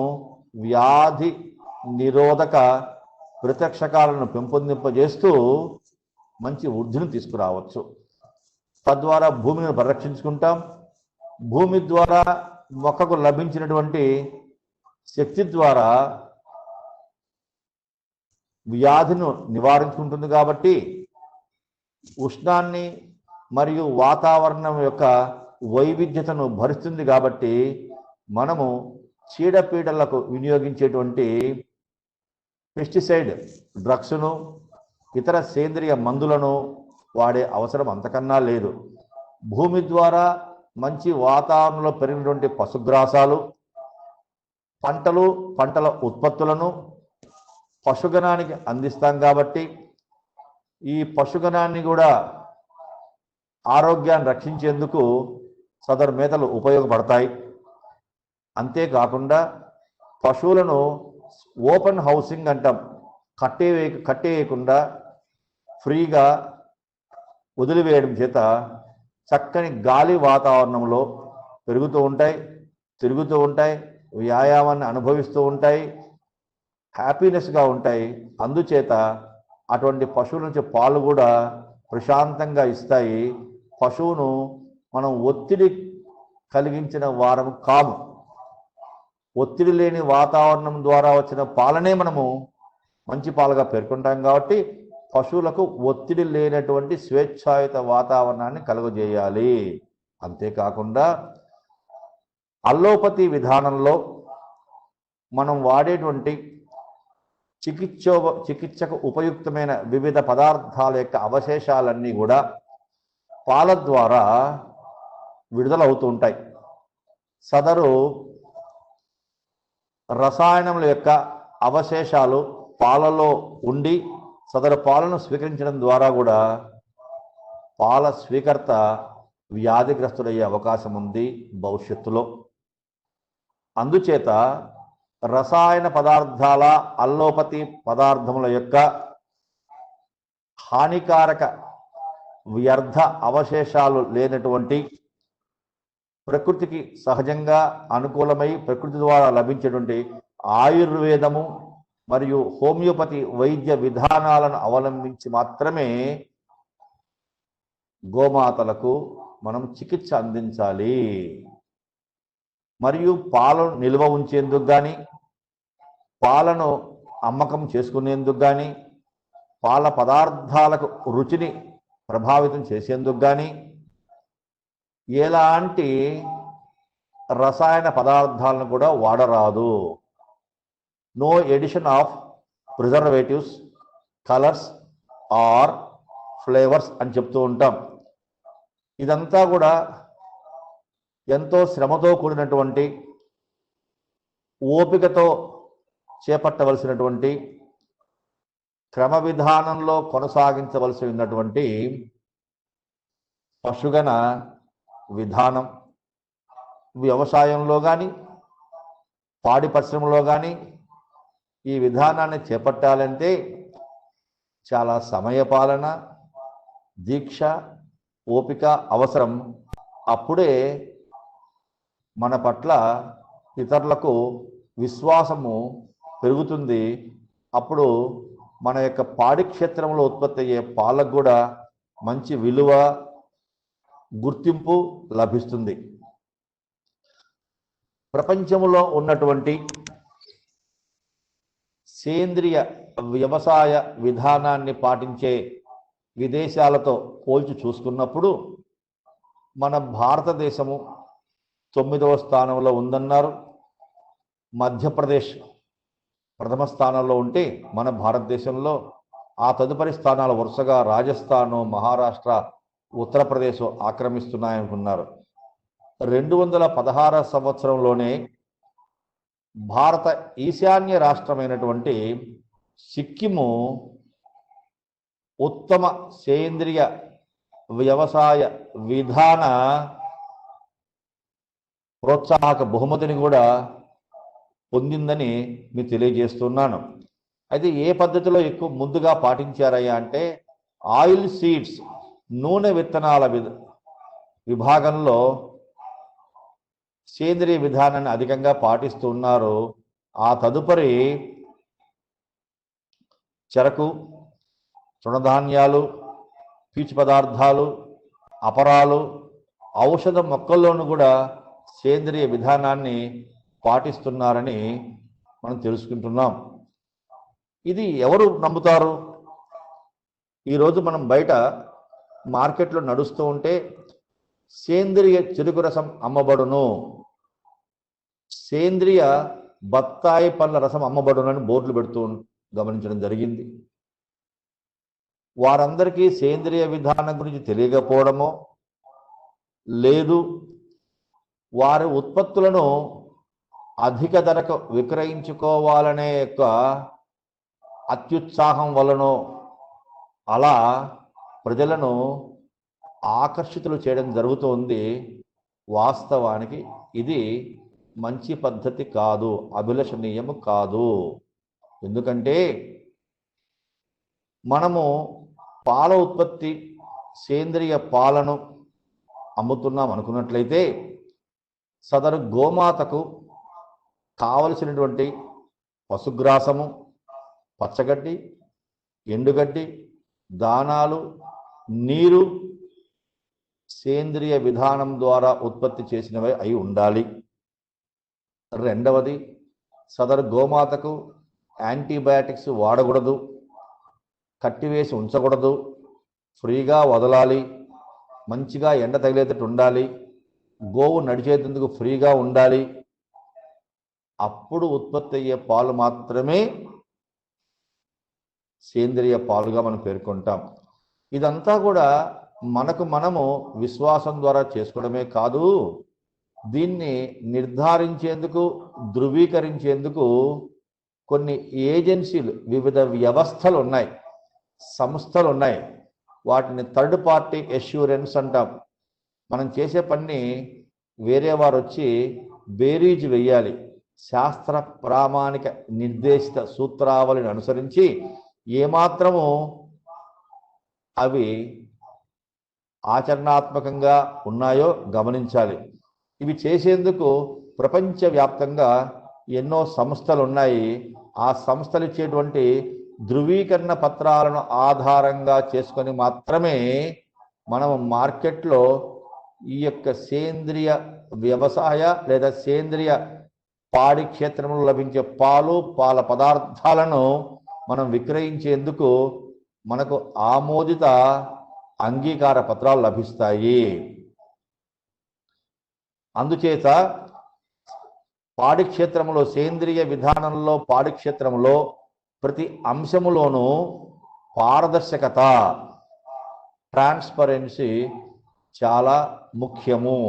వ్యాధి నిరోధక ప్రతిరక్షకాలను పెంపొందింపజేస్తూ మంచి వృద్ధిని తీసుకురావచ్చు. తద్వారా భూమిని పరిరక్షించుకుంటాం. భూమి ద్వారా మొక్కకు లభించినటువంటి శక్తి ద్వారా వ్యాధిని నివారించుకుంటుంది. కాబట్టి ఉష్ణాన్ని మరియు వాతావరణం యొక్క వైవిధ్యతను భరిస్తుంది. కాబట్టి మనము చీడపీడలకు వినియోగించేటువంటి పెస్టిసైడ్ డ్రగ్స్ను, ఇతర సేంద్రియ మందులను వాడే అవసరం అంతకన్నా లేదు. భూమి ద్వారా మంచి వాతావరణంలో పెరిగినటువంటి పశుగ్రాసాలు, పంటలు, పంటల ఉత్పత్తులను పశుగణానికి అందిస్తాం. కాబట్టి ఈ పశుగణాన్ని కూడా ఆరోగ్యాన్ని రక్షించేందుకు సదరు మేతలు ఉపయోగపడతాయి. అంతేకాకుండా పశువులను ఓపెన్ హౌసింగ్ అంటాం, కట్టేయకుండా ఫ్రీగా వదిలివేయడం చేత చక్కని గాలి వాతావరణంలో పెరుగుతూ ఉంటాయి, తిరుగుతూ ఉంటాయి, వ్యాయామాన్ని అనుభవిస్తూ ఉంటాయి, హ్యాపీనెస్గా ఉంటాయి. అందుచేత అటువంటి పశువుల నుంచి పాలు కూడా ప్రశాంతంగా ఇస్తాయి. పశువును మనం ఒత్తిడి కలిగించిన వారం కాము. ఒత్తిడి లేని వాతావరణం ద్వారా వచ్చిన పాలనే మనము మంచి పాలుగా పేర్కొంటాం. కాబట్టి పశువులకు ఒత్తిడి లేనటువంటి స్వేచ్ఛాయుత వాతావరణాన్ని కలుగజేయాలి. అంతేకాకుండా అల్లోపతి విధానంలో మనం వాడేటువంటి చికిత్సకు ఉపయుక్తమైన వివిధ పదార్థాల యొక్క అవశేషాలన్నీ కూడా పాల ద్వారా విడుదలవుతూ ఉంటాయి. సదరు రసాయనముల యొక్క అవశేషాలు పాలలో ఉండి సదరు పాలను స్వీకరించడం ద్వారా కూడా పాల స్వీకర్త వ్యాధిగ్రస్తుడయ్యే అవకాశం ఉంది భవిష్యత్తులో. అందుచేత రసాయన పదార్థాల, అల్లోపతి పదార్థముల యొక్క హానికారక వ్యర్థ అవశేషాలు లేనటువంటి ప్రకృతికి సహజంగా అనుకూలమై ప్రకృతి ద్వారా లభించేటువంటి ఆయుర్వేదము మరియు హోమియోపతి వైద్య విధానాలను అవలంబించి మాత్రమే గోమాతలకు మనం చికిత్స అందించాలి. మరియు పాలను నిల్వ ఉంచేందుకు కానీ, పాలను అమ్మకం చేసుకునేందుకు కానీ, పాల పదార్థాలకు రుచిని ప్రభావితం చేసేందుకు కానీ ఎలాంటి రసాయన పదార్థాలను కూడా వాడరాదు. No addition of preservatives, colours or flavours అని చెప్తూ ఉంటాం. ఇదంతా కూడా ఎంతో శ్రమతో కూడినటువంటి, ఓపికతో చేపట్టవలసినటువంటి, క్రమ విధానంలో కొనసాగించవలసి ఉన్నటువంటి పశుగణ విధానం. వ్యవసాయంలో కానీ, పాడి పరిశ్రమలో కానీ ఈ విధానాన్ని చేపట్టాలంటే చాలా సమయపాలన, దీక్ష, ఓపిక అవసరం. అప్పుడే మన పట్ల ఇతరులకు విశ్వాసము పెరుగుతుంది. అప్పుడు మన యొక్క పాడి క్షేత్రంలో ఉత్పత్తి అయ్యే పాలకు కూడా మంచి విలువ, గుర్తింపు లభిస్తుంది. ప్రపంచంలో ఉన్నటువంటి సేంద్రియ వ్యవసాయ విధానాన్ని పాటించే విదేశాలతో పోల్చి చూసుకున్నప్పుడు మన భారతదేశము 9వ స్థానంలో ఉందన్నారు. మధ్యప్రదేశ్ ప్రథమ స్థానంలో ఉంటే మన భారతదేశంలో ఆ తదుపరి స్థానాలు వరుసగా రాజస్థాన్, మహారాష్ట్ర, ఉత్తరప్రదేశ్ ఆక్రమిస్తున్నాయనుకున్నారు. 216 సంవత్సరంలోనే భారత ఈశాన్య రాష్ట్రమైనటువంటి సిక్కిము ఉత్తమ సేంద్రియ వ్యవసాయ విధాన ప్రోత్సాహక బహుమతిని కూడా పొందిందని మీకు తెలియజేస్తున్నాను. అయితే ఏ పద్ధతిలో ఎక్కువ ముందుగా పాటించారయ్యా అంటే ఆయిల్ సీడ్స్ నూనె విత్తనాల విభాగంలో సేంద్రియ విధానాన్ని అధికంగా పాటిస్తున్నారు. ఆ తదుపరి చెరకు, తృణధాన్యాలు, పీచు పదార్థాలు, అపరాలు, ఔషధ మొక్కల్లోనూ కూడా సేంద్రియ విధానాన్ని పాటిస్తున్నారని మనం తెలుసుకుంటున్నాం. ఇది ఎవరు నమ్ముతారు? ఈరోజు మనం బయట మార్కెట్లో నడుస్తూ ఉంటే సేంద్రియ చెరుకు రసం అమ్మబడును, సేంద్రియ బత్తాయి పండ్ల రసం అమ్మబడును అని బోర్డులు పెడుతూ గమనించడం జరిగింది. వారందరికీ సేంద్రియ విధానం గురించి తెలియకపోవడమో లేదు వారి ఉత్పత్తులను అధిక ధరకు విక్రయించుకోవాలనే యొక్క అత్యుత్సాహం వలనో అలా ప్రజలను ఆకర్షితులు చేయడం జరుగుతుంది. వాస్తవానికి ఇది మంచి పద్ధతి కాదు, అభిలషణీయము కాదు. ఎందుకంటే మనము పాల ఉత్పత్తి సేంద్రియ పాలను అమ్ముతున్నాం అనుకున్నట్లయితే సదరు గోమాతకు కావలసినటువంటి పశుగ్రాసము, పచ్చగడ్డి, ఎండుగడ్డి, దానాలు, నీరు సేంద్రియ విధానం ద్వారా ఉత్పత్తి చేసినవి అయి ఉండాలి. రెండవది, సదరు గోమాతకు యాంటీబయాటిక్స్ వాడకూడదు, కట్టివేసి ఉంచకూడదు, ఫ్రీగా వదలాలి, మంచిగా ఎండ తగిలేటట్టు ఉండాలి, గోవు నడిచేందుకు ఫ్రీగా ఉండాలి. అప్పుడు ఉత్పత్తి అయ్యే పాలు మాత్రమే సేంద్రియ పాలుగా మనం పేర్కొంటాం. ఇదంతా కూడా మనము విశ్వాసం ద్వారా చేసుకోవడమే కాదు, దీన్ని నిర్ధారించేందుకు, ధృవీకరించేందుకు కొన్ని ఏజెన్సీలు, వివిధ వ్యవస్థలు ఉన్నాయి, సంస్థలు ఉన్నాయి. వాటిని థర్డ్ పార్టీ అష్యూరెన్స్ అంటాం. మనం చేసే పని వేరే వారు వచ్చి బేరీజ్ వేయాలి. శాస్త్ర ప్రామాణిక నిర్దేశిత సూత్రావళిని అనుసరించి ఏమాత్రము అవి ఆచరణాత్మకంగా ఉన్నాయో గమనించాలి. ఇవి చేసేందుకు ప్రపంచవ్యాప్తంగా ఎన్నో సంస్థలు ఉన్నాయి. ఆ సంస్థలు ఇచ్చేటువంటి ధృవీకరణ పత్రాలను ఆధారంగా చేసుకొని మాత్రమే మనం మార్కెట్లో ఈ యొక్క సేంద్రియ వ్యవసాయ లేదా సేంద్రియ పాడి క్షేత్రంలో లభించే పాలు, పాల పదార్థాలను మనం విక్రయించేందుకు మనకు ఆమోదిత అంగీకార పత్రాలు లభిస్తాయి. అందుచేత పాడి క్షేత్రంలో, సేంద్రియ విధానంలో పాడి క్షేత్రంలో ప్రతి అంశములోనూ పారదర్శకత, ట్రాన్స్పరెన్సీ చాలా ముఖ్యము.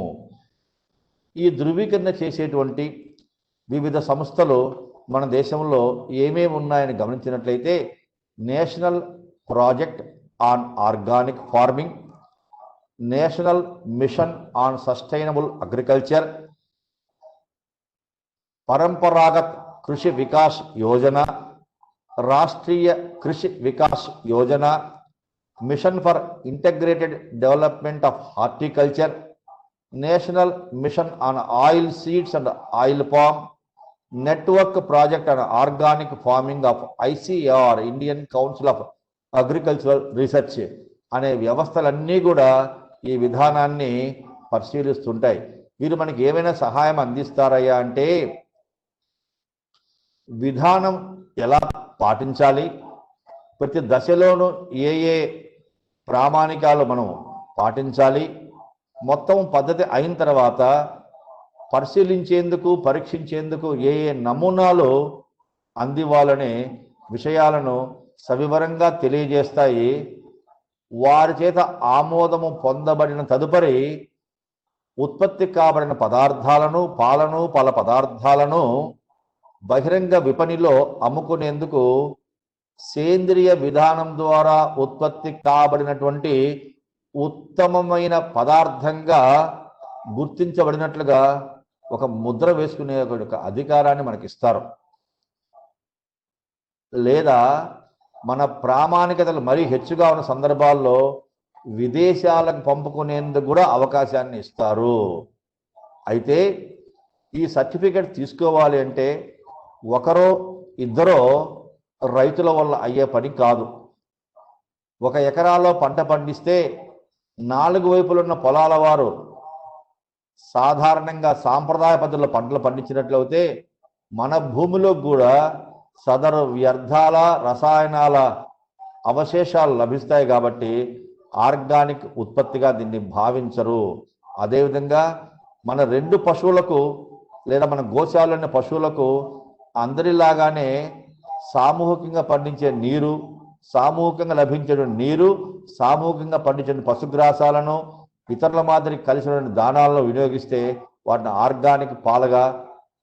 ఈ ధృవీకరణ చేసేటువంటి వివిధ సంస్థలు మన దేశంలో ఏమేమి ఉన్నాయని గమనించినట్లయితే national project on organic farming, national mission on sustainable agriculture, Paramparagat Krishi Vikas Yojana, Rashtriya Krishi Vikas Yojana, mission for integrated development of horticulture, national mission on oil seeds and oil palm, network project on organic farming of ఐసిఆర్, Indian council of agricultural research అనే వ్యవస్థలన్నీ కూడా ఈ విధానాన్ని పరిశీలిస్తుంటాయి. వీరు మనకి ఏమైనా సహాయం అందిస్తారయ్యా అంటే విధానం ఎలా పాటించాలి, ప్రతి దశలోనూ ఏ ఏ ప్రామాణికాలు మనం పాటించాలి, మొత్తం పద్ధతి అయిన తర్వాత పరిశీలించేందుకు, పరీక్షించేందుకు ఏ ఏ నమూనాలు అందివ్వాలనే విషయాలను సవివరంగా తెలియజేస్తాయి. వారి చేత ఆమోదము పొందబడిన తదుపరి ఉత్పత్తి కాబడిన పదార్థాలను, పాలను, పాల పదార్థాలను బహిరంగ విపణిలో అమ్ముకునేందుకు సేంద్రియ విధానం ద్వారా ఉత్పత్తి కాబడినటువంటి ఉత్తమమైన పదార్థంగా గుర్తించబడినట్లుగా ఒక ముద్ర వేసుకునే ఒక అధికారాన్ని మనకి ఇస్తారు. లేదా మన ప్రామాణికతలు మరీ హెచ్చుగా ఉన్న సందర్భాల్లో విదేశాలకు పంపుకునేందుకు కూడా అవకాశాన్ని ఇస్తారు. అయితే ఈ సర్టిఫికెట్ తీసుకోవాలి అంటే ఒకరో ఇద్దరో రైతుల వల్ల అయ్యే పని కాదు. 1 ఎకరాలో పంట పండిస్తే 4 వైపులున్న పొలాల వారు సాధారణంగా సాంప్రదాయ పద్ధతిలో పంటలు పండించినట్లయితే మన భూమిలో కూడా సదరు వ్యర్థాల రసాయనాల అవశేషాలు లభిస్తాయి. కాబట్టి ఆర్గానిక్ ఉత్పత్తిగా దీన్ని భావించరు. అదేవిధంగా మన 2 పశువులకు లేదా మన గోశాలైన పశువులకు అందరిలాగానే సామూహికంగా పండించే నీరు, సామూహికంగా లభించే నీరు, సామూహికంగా పండించే పశుగ్రాసాలను ఇతరుల మాదిరి కలిసిన దానాలను వినియోగిస్తే వాటిని ఆర్గానిక్ పాలుగా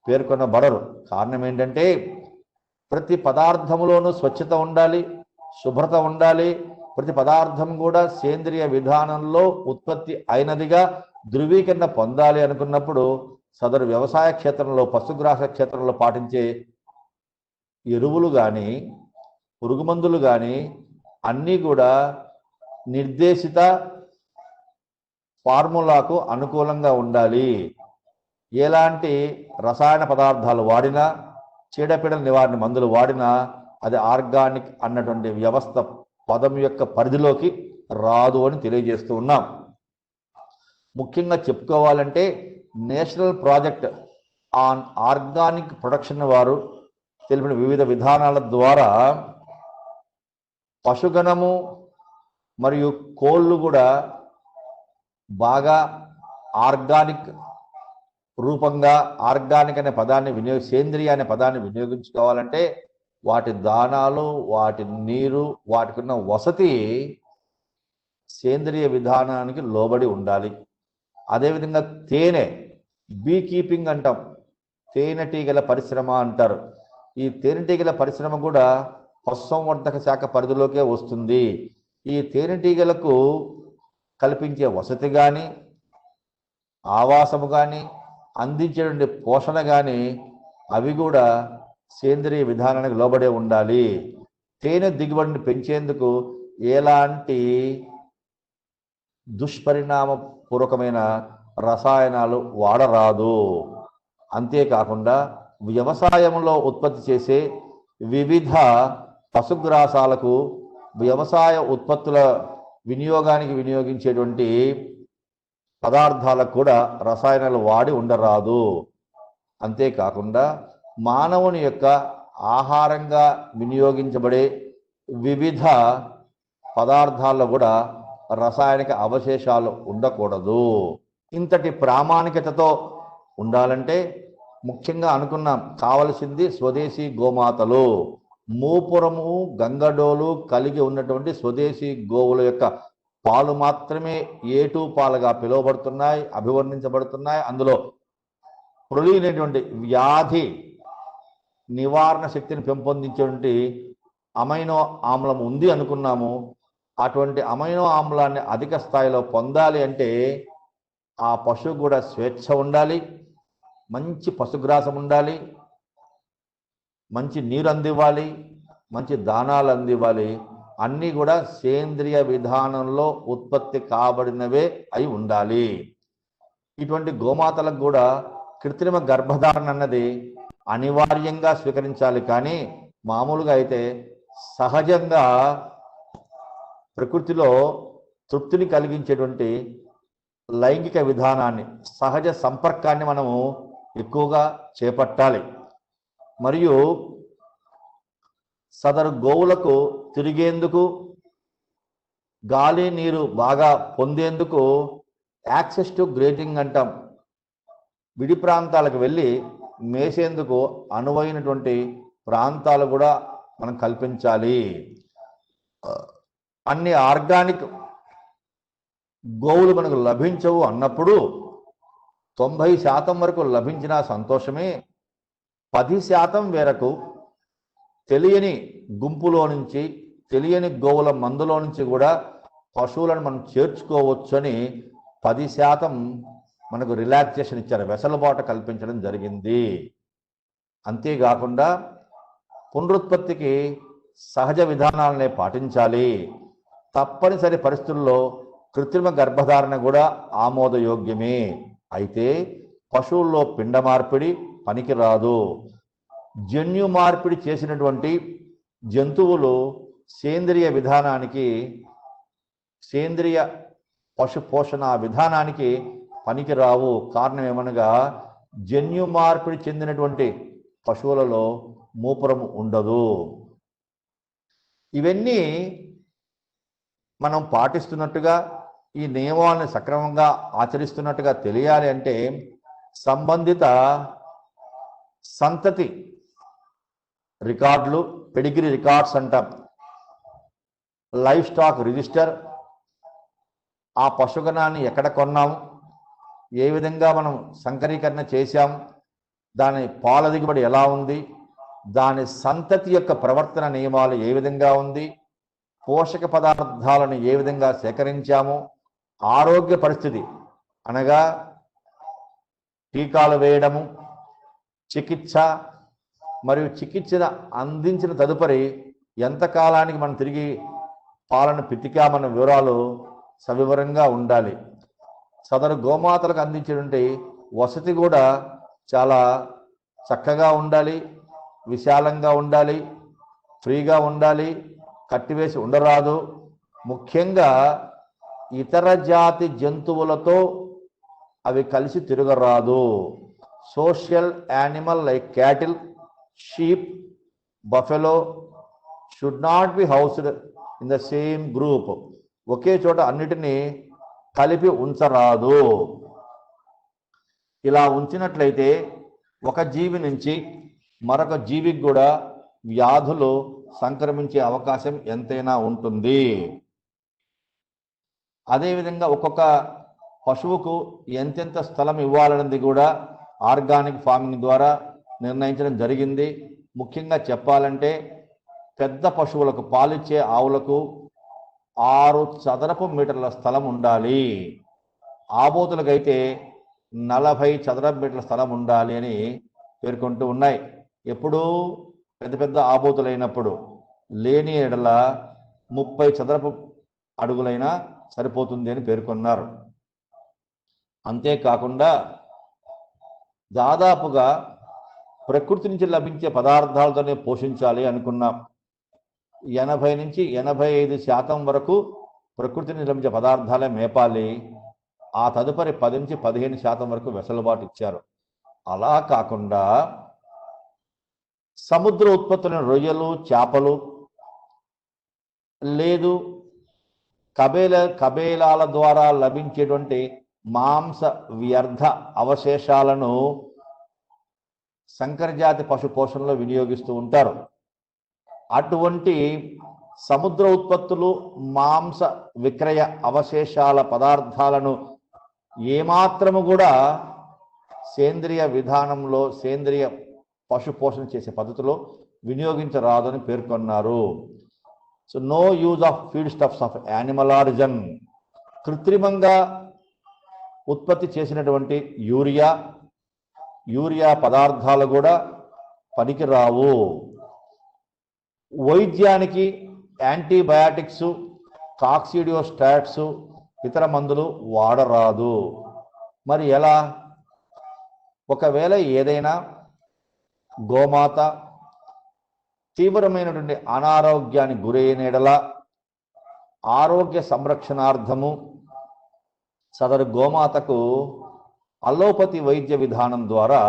పేర్కొనబడరు. కారణం ఏంటంటే ప్రతి పదార్థంలోనూ స్వచ్ఛత ఉండాలి, శుభ్రత ఉండాలి. ప్రతి పదార్థం కూడా సేంద్రియ విధానంలో ఉత్పత్తి అయినదిగా ధృవీకరణ పొందాలి అనుకున్నప్పుడు సదరు వ్యవసాయ క్షేత్రంలో, పశుగ్రాస క్షేత్రంలో పాటించే ఎరువులు కానీ పురుగు మందులు కానీ అన్నీ కూడా నిర్దేశిత ఫార్ములాకు అనుకూలంగా ఉండాలి. ఎలాంటి రసాయన పదార్థాలు వాడినా, చీడపీడల నివారణ మందులు వాడినా అది ఆర్గానిక్ అన్నటువంటి వ్యవస్థ పదం యొక్క పరిధిలోకి రాదు అని తెలియజేస్తూ ఉన్నాం. ముఖ్యంగా చెప్పుకోవాలంటే national project on organic production వారు తెలిపిన వివిధ విధానాల ద్వారా పశుగణము మరియు కోళ్ళు కూడా బాగా ఆర్గానిక్ రూపంగా ఆర్గానిక్ అనే పదాన్ని సేంద్రియ అనే పదాన్ని వినియోగించుకోవాలంటే వాటి దానాలు, వాటి నీరు, వాటికి ఉన్న వసతి సేంద్రియ విధానానికి లోబడి ఉండాలి. అదేవిధంగా తేనె, బీ కీపింగ్ అంటాం, తేనెటీగల పరిశ్రమ అంటారు. ఈ తేనెటీగల పరిశ్రమ కూడా పశుసంవర్ధక శాఖ పరిధిలోకే వస్తుంది. ఈ తేనెటీగలకు కల్పించే వసతి కానీ, ఆవాసము కానీ, అందించేటువంటి పోషణ కానీ అవి కూడా సేంద్రియ విధానానికి లోబడే ఉండాలి. తేనె దిగుబడిని పెంచేందుకు ఎలాంటి దుష్పరిణామ పూర్వకమైన రసాయనాలు వాడరాదు. అంతేకాకుండా వ్యవసాయంలో ఉత్పత్తి చేసే వివిధ పశుగ్రాసాలకు, వ్యవసాయ ఉత్పత్తుల వినియోగానికి వినియోగించేటువంటి పదార్థాలకు కూడా రసాయనాలు వాడి ఉండరాదు. అంతేకాకుండా మానవుని యొక్క ఆహారంగా వినియోగించబడే వివిధ పదార్థాల్లో కూడా రసాయనిక అవశేషాలు ఉండకూడదు. ఇంతటి ప్రామాణికతతో ఉండాలంటే ముఖ్యంగా అనుకున్నాం, కావలసింది స్వదేశీ గోమాతలు. మూపురము, గంగడోలు కలిగి ఉన్నటువంటి స్వదేశీ గోవుల యొక్క పాలు మాత్రమే A2 పాలుగా పిలువబడుతున్నాయి, అభివర్ణించబడుతున్నాయి. అందులో ప్రొలీన్ అనేటువంటి వ్యాధి నివారణ శక్తిని పెంపొందించేటువంటి అమైనో ఆమ్లం ఉంది అనుకున్నాము. అటువంటి అమైనో ఆమ్లాన్ని అధిక స్థాయిలో పొందాలి అంటే ఆ పశువు కూడా స్వేచ్ఛ ఉండాలి, మంచి పశుగ్రాసం ఉండాలి, మంచి నీరు అందివ్వాలి, మంచి దానాలు అందివ్వాలి. అన్నీ కూడా సేంద్రియ విధానంలో ఉత్పత్తి కాబడినవే అయి ఉండాలి. ఇటువంటి గోమాతలకు కూడా కృత్రిమ గర్భధారణ అన్నది అనివార్యంగా స్వీకరించాలి. కానీ మామూలుగా అయితే సహజంగా ప్రకృతిలో తృప్తిని కలిగించేటువంటి లైంగిక విధానాన్ని, సహజ సంపర్కాన్ని మనము ఎక్కువగా చేపట్టాలి. మరియు సదరు గోవులకు తిరిగేందుకు, గాలి నీరు బాగా పొందేందుకు యాక్సెస్ టు గ్రేజింగ్ అంటాం, విడి ప్రాంతాలకు వెళ్ళి మేసేందుకు అనువైనటువంటి ప్రాంతాలు కూడా మనం కల్పించాలి. అన్ని ఆర్గానిక్ గోవులు మనకు లభించవు అన్నప్పుడు 90% వరకు లభించిన సంతోషమే. 10% మేరకు తెలియని గుంపులో నుంచి, తెలియని గోవుల మందులో నుంచి కూడా పశువులను మనం చేర్చుకోవచ్చని 10% మనకు రిలాక్సేషన్ ఇచ్చారు, వెసులుబాటు కల్పించడం జరిగింది. అంతేకాకుండా పునరుత్పత్తికి సహజ విధానాలనే పాటించాలి. తప్పనిసరి పరిస్థితుల్లో కృత్రిమ గర్భధారణ కూడా ఆమోదయోగ్యమే. అయితే పశువుల్లో పిండ మార్పిడి పనికిరాదు. జన్యు మార్పిడి చేసినటువంటి జంతువులు సేంద్రియ విధానానికి, సేంద్రియ పశు పోషణ విధానానికి పనికిరావు. కారణం ఏమనగా జన్యు మార్పిడి చెందినటువంటి పశువులలో మూపురం ఉండదు. ఇవన్నీ మనం పాటిస్తున్నట్టుగా, ఈ నియమాలను సక్రమంగా ఆచరిస్తున్నట్టుగా తెలియాలి అంటే సంబంధిత సంతతి రికార్డులు, పెడిగ్రీ రికార్డ్స్ అంటాం, లైవ్ స్టాక్ రిజిస్టర్, ఆ పశుగణాన్ని ఎక్కడ కొన్నాము, ఏ విధంగా మనం సంకరీకరణ చేశాం, దాని పాల దిగుబడి ఎలా ఉంది, దాని సంతతి యొక్క ప్రవర్తన నియమాలు ఏ విధంగా ఉంది, పోషక పదార్థాలను ఏ విధంగా సేకరించాము, ఆరోగ్య పరిస్థితి అనగా టీకాలు వేయడము, చికిత్స మరియు చికిత్స అందించిన తదుపరి ఎంతకాలానికి మనం తిరిగి పాలను పితికామన్న వివరాలు సవివరంగా ఉండాలి. సదరు గోమాతలకు అందించేటువంటి వసతి కూడా చాలా చక్కగా ఉండాలి, విశాలంగా ఉండాలి, ఫ్రీగా ఉండాలి, కట్టివేసి ఉండరాదు. ముఖ్యంగా ఇతర జాతి జంతువులతో అవి కలిసి తిరగరాదు. Social animal like cattle, sheep, buffalo should not be housed in the same group. ఒకే చోట అన్నిటినీ కలిపి ఉంచరాదు. ఇలా ఉంచినట్లయితే ఒక జీవి నుంచి మరొక జీవికి కూడా వ్యాధులు సంక్రమించే అవకాశం ఎంతైనా ఉంటుంది. అదేవిధంగా ఒక్కొక్క పశువుకు ఎంతెంత స్థలం ఇవ్వాలన్నది కూడా ఆర్గానిక్ ఫార్మింగ్ ద్వారా నిర్ణయించడం జరిగింది. ముఖ్యంగా చెప్పాలంటే పెద్ద పశువులకు, పాలిచ్చే ఆవులకు 6 చదరపు మీటర్ల స్థలం ఉండాలి. ఆబోతులకైతే 40 చదరపు మీటర్ల స్థలం ఉండాలి అని పేర్కొంటూ ఉన్నాయి. ఎప్పుడూ పెద్ద పెద్ద ఆబోతులైనప్పుడు, లేని ఎడల 30 చదరపు అడుగులైనా సరిపోతుంది అని పేర్కొన్నారు. అంతేకాకుండా దాదాపుగా ప్రకృతి నుంచి లభించే పదార్థాలతోనే పోషించాలి అనుకున్నాం. 80 నుంచి 85% వరకు ప్రకృతి నుంచి లభించే పదార్థాలే మేపాలి. ఆ తదుపరి 10 నుంచి 15% వరకు వెసులుబాటు ఇచ్చారు. అలా కాకుండా సముద్ర ఉత్పత్తులైన రొయ్యలు, చేపలు, లేదు కబేలాల ద్వారా లభించేటువంటి మాంస వ్యర్థ అవశేషాలను సంకరజాతి పశు పోషణలో వినియోగిస్తూ ఉంటారు. అటువంటి సముద్ర ఉత్పత్తులు, మాంస విక్రయ అవశేషాల పదార్థాలను ఏమాత్రము కూడా సేంద్రియ విధానంలో, సేంద్రియ పశు పోషణ చేసే పద్ధతిలో వినియోగించరాదని పేర్కొన్నారు. So no use of feed stuffs of animal origin. కృత్రిమంగా ఉత్పత్తి చేసినటువంటి యూరియా పదార్థాలు కూడా పనికిరావు. వైద్యానికి యాంటీబయాటిక్స్, కాక్సిడియోస్టాట్స్, ఇతర మందులు వాడరాదు. మరి ఎలా? ఒకవేళ ఏదైనా గోమాత తీవ్రమైనటువంటి అనారోగ్యానికి గురైన యెడల ఆరోగ్య సంరక్షణార్థము సదరు గోమాతకు అలోపతి వైద్య విధానం ద్వారా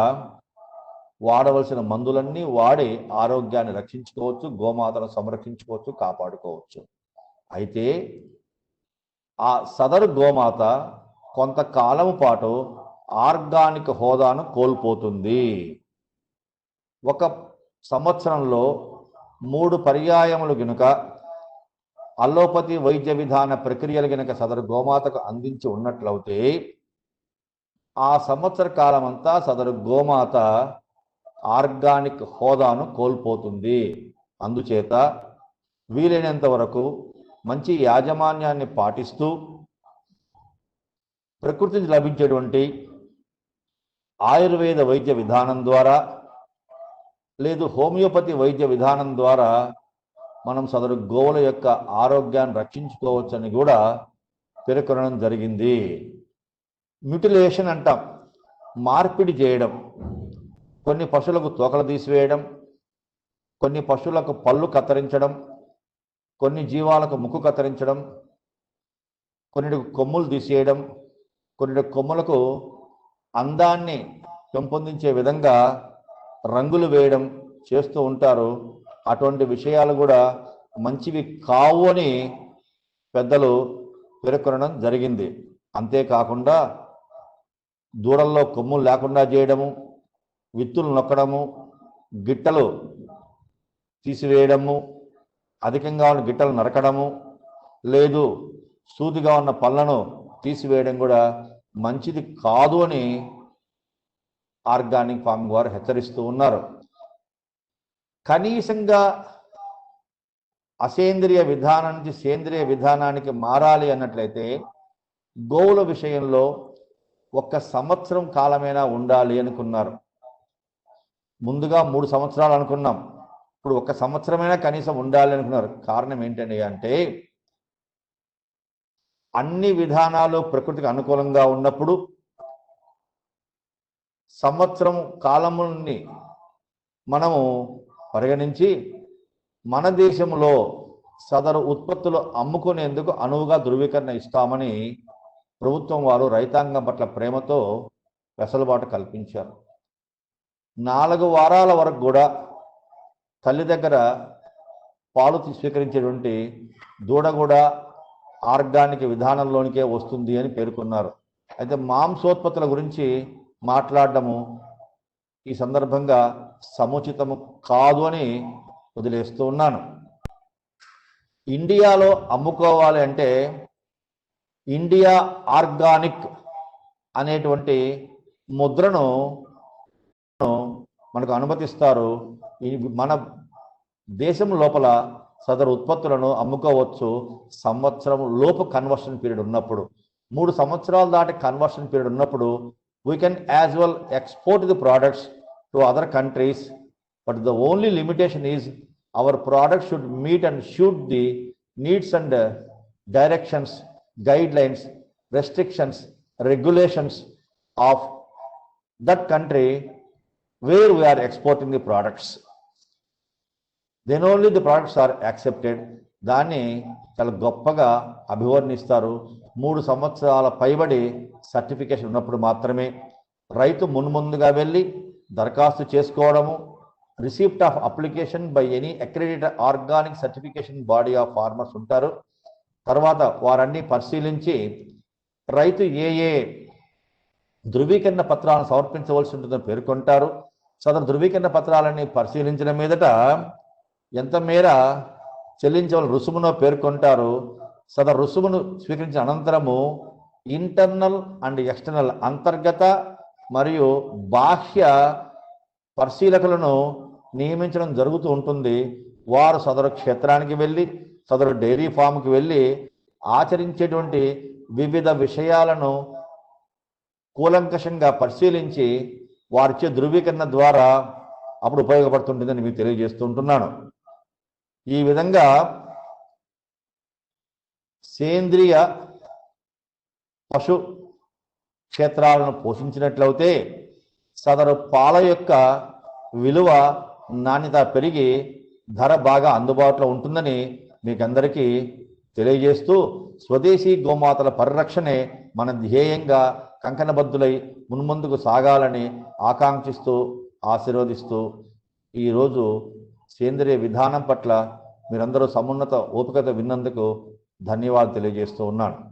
వాడవలసిన మందులన్నీ వాడి ఆరోగ్యాన్ని రక్షించుకోవచ్చు, గోమాతను సంరక్షించుకోవచ్చు, కాపాడుకోవచ్చు. అయితే ఆ సదరు గోమాత కొంతకాలం పాటు ఆర్గానిక్ హోదాను కోల్పోతుంది. ఒక సంవత్సరంలో 3 పర్యాయములు గనుక అలోపతి వైద్య విధాన ప్రక్రియలు గనుక సదరు గోమాతకు అందించి ఉన్నట్లయితే ఆ సంవత్సర కాలం అంతా సదరు గోమాత ఆర్గానిక్ హోదాను కోల్పోతుంది. అందుచేత వీలైనంత వరకు మంచి యాజమాన్యాన్ని పాటిస్తూ ప్రకృతి నుంచి లభించేటువంటి ఆయుర్వేద వైద్య విధానం ద్వారా లేదు హోమియోపతి వైద్య విధానం ద్వారా మనం సదరు గోవుల యొక్క ఆరోగ్యాన్ని రక్షించుకోవచ్చని కూడా పేర్కొనడం జరిగింది. మ్యూటిలేషన్ అంటాం, మార్పిడి చేయడం. కొన్ని పశువులకు తోకలు తీసివేయడం, కొన్ని పశువులకు పళ్ళు కత్తిరించడం, కొన్ని జీవాలకు ముక్కు కత్తిరించడం, కొన్నిటికి కొమ్ములు తీసేయడం, కొన్ని కొమ్ములకు అందాన్ని పెంపొందించే విధంగా రంగులు వేయడం చేస్తూ ఉంటారు. అటువంటి విషయాలు కూడా మంచివి కావు అని పెద్దలు పేర్కొనడం జరిగింది. అంతేకాకుండా దూడల్లో కొమ్ములు లేకుండా చేయడము, విత్తులు నొక్కడము, గిట్టలు తీసివేయడము, అధికంగా ఉన్న గిట్టలు నరకడము, లేదు సూదిగా ఉన్న పళ్ళను తీసివేయడం కూడా మంచిది కాదు అని ఆర్గానిక్ ఫార్మింగ్ వారు హెచ్చరిస్తూ ఉన్నారు. కనీసంగా అసేంద్రియ విధానం నుంచి సేంద్రియ విధానానికి మారాలి అన్నట్లయితే గోవుల విషయంలో 1 సంవత్సరం కాలమైనా ఉండాలి అనుకున్నారు. ముందుగా 3 సంవత్సరాలు అనుకున్నాం, ఇప్పుడు 1 సంవత్సరమైనా కనీసం ఉండాలి అనుకున్నారు. కారణం ఏంటండి అంటే అన్ని విధానాలు ప్రకృతికి అనుకూలంగా ఉన్నప్పుడు సంవత్సరం కాలముని మనము పరిగణించి మన దేశంలో సదరు ఉత్పత్తులు అమ్ముకునేందుకు అనువుగా ధృవీకరణ ఇస్తామని ప్రభుత్వం వారు రైతాంగం పట్ల ప్రేమతో వెసులుబాటు కల్పించారు. 4 వారాల వరకు కూడా తల్లి దగ్గర పాలు స్వీకరించేటువంటి దూడ కూడా ఆర్గానిక్ విధానంలోనికే వస్తుంది అని పేర్కొన్నారు. అయితే మాంసోత్పత్తుల గురించి మాట్లాడడము ఈ సందర్భంగా సముచితము కాదు అని వదిలేస్తూ ఉన్నాను. ఇండియాలో అమ్ముకోవాలి అంటే ఇండియా ఆర్గానిక్ అనేటువంటి ముద్రను మనకు అనుమతిస్తారు. మన దేశం లోపల సదరు ఉత్పత్తులను అమ్ముకోవచ్చు సంవత్సరం లోపు కన్వర్షన్ పీరియడ్ ఉన్నప్పుడు. 3 సంవత్సరాలు దాటి కన్వర్షన్ పీరియడ్ ఉన్నప్పుడు we can as well export the products to other countries, but the only limitation is our product should meet and should the needs and directions, guidelines, restrictions, regulations of that country where we are exporting the products. Then only the products are accepted. దాన్ని చాలా గొప్పగా అభివర్ణిస్తారు. 3 సంవత్సరాల పైబడి certification ఉన్నప్పుడు మాత్రమే రైతు మున్ముందుగా వెళ్ళి దరఖాస్తు చేసుకోవడము, receipt of application by any accredited organic certification body of farmers ఉంటారు. తర్వాత వారన్నీ పరిశీలించి రైతు ఏ ధృవీకరణ పత్రాలను సమర్పించవలసి ఉంటుందని పేర్కొంటారు. సదరు ధృవీకరణ పత్రాలన్నీ పరిశీలించిన మీదట ఎంత మేర చెల్లించవలసిన రుసుమునో పేర్కొంటారు. సదరు రుసుమును స్వీకరించిన అనంతరము ఇంటర్నల్ అండ్ ఎక్స్టర్నల్ అంతర్గత మరియు బాహ్య పరిశీలకులను నియమించడం జరుగుతూ ఉంటుంది. వారు సదరు క్షేత్రానికి వెళ్ళి సదరు డైరీ ఫామ్కి వెళ్ళి ఆచరించేటువంటి వివిధ విషయాలను కూలంకషంగా పరిశీలించి వారిచ్చే ధృవీకరణ ద్వారా అప్పుడు ఉపయోగపడుతుంటుందని మీకు తెలియజేస్తుంటున్నాను. ఈ విధంగా సేంద్రియ పశు క్షేత్రాలను పోషించినట్లయితే సదరు పాల యొక్క విలువ నాణ్యత పెరిగి ధర బాగా అందుబాటులో ఉంటుందని మీకందరికీ తెలియజేస్తూ స్వదేశీ గోమాతల పరిరక్షణే మన ధ్యేయంగా కంకణబద్ధులై మున్ముందుకు సాగాలని ఆకాంక్షిస్తూ ఆశీర్వదిస్తూ ఈరోజు సేంద్రియ విధానం పట్ల మీరందరూ సమున్నత ఓపికత విన్నందుకు ధన్యవాదాలు తెలియజేస్తూ ఉన్నాను.